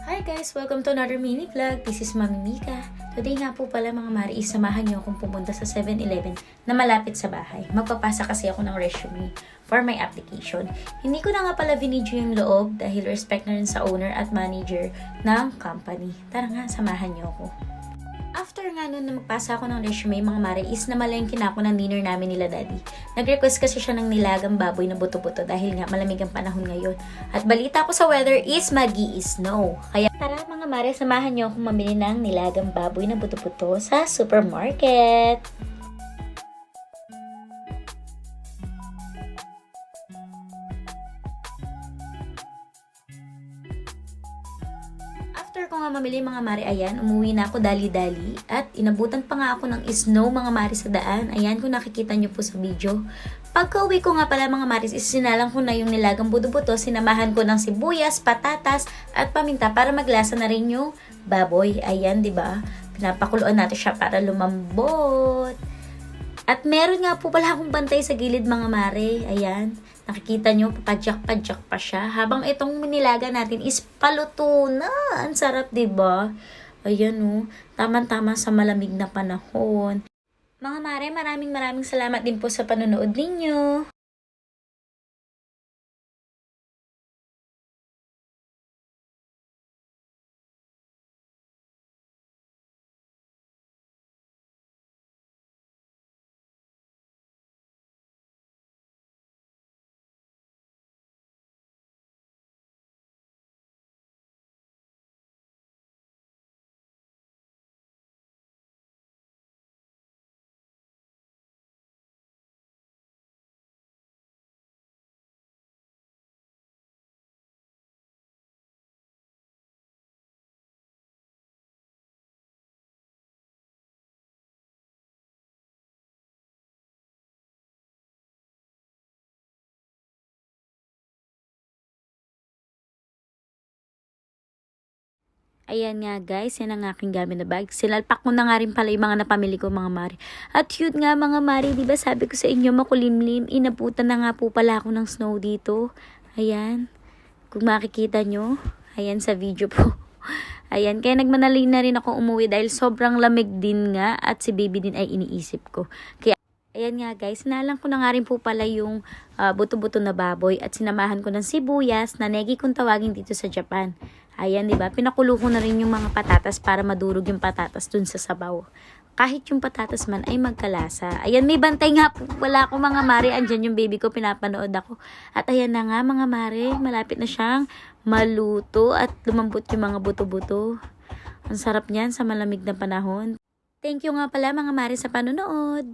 Hi guys! Welcome to another mini vlog. This is Mami Mika. Today nga po pala mga mari, samahan niyo akong pumunta sa 7-Eleven na malapit sa bahay. Magpapasa kasi ako ng resume for my application. Hindi ko na nga pala vinidyo yung loob dahil respect na rin sa owner at manager ng company. Tara nga, samahan niyo ako. After nga nun na magpasa ako ng resume, mga mare, is namalengke na ako ng dinner namin nila daddy. Nag-request kasi siya ng nilagang baboy na buto-buto dahil nga malamig ang panahon ngayon. At balita ko sa weather is magi-snow. Kaya tara mga mare, samahan niyo akong mamili ng nilagang baboy na buto-buto sa supermarket. After ko nga mamili mga mari, ayan, umuwi na ako dali-dali at inabutan pa nga ako ng snow mga mari sa daan. Ayan, kung nakikita nyo po sa video. Pagka-uwi ko nga pala mga maris, sinalang ko na yung nilagang buto-buto, sinamahan ko ng sibuyas, patatas at paminta para maglasa na rin yung baboy. Ayan, di ba? Pinapakuluan natin siya para lumambot. At meron nga po pala akong bantay sa gilid mga mare. Ayan. Nakikita nyo, papadyak-padyak pa siya. Habang itong nilaga natin is paluto na. Ang sarap, diba? Ayan o. Tama-tama sa malamig na panahon. Mga mare, maraming salamat din po sa panonood ninyo. Ayan nga guys, yan ang aking gamit na bag. Sinalpak ko na nga rin pala yung mga napamili ko mga mari. At yun nga mga mari, diba sabi ko sa inyo makulimlim, inabutan na nga po pala ako ng snow dito. Ayan, kung makikita nyo, ayan sa video po. Ayan, kaya nagmanali na rin ako umuwi dahil sobrang lamig din nga at si baby din ay iniisip ko. Kaya ayan nga guys, sinalang ko na nga rin po pala yung buto-buto na baboy at sinamahan ko ng sibuyas na negi kung tawagin dito sa Japan. Ayan, di ba? Pinakulo ko na rin yung mga patatas para madurog yung patatas dun sa sabaw. Kahit yung patatas man ay magkalasa. Ayan, may bantay nga po wala ako mga mare. Andyan yung baby ko, pinapanood ako. At ayan na nga mga mare, malapit na siyang maluto at lumambot yung mga buto-buto. Ang sarap niyan sa malamig na panahon. Thank you nga pala mga mare sa panonood.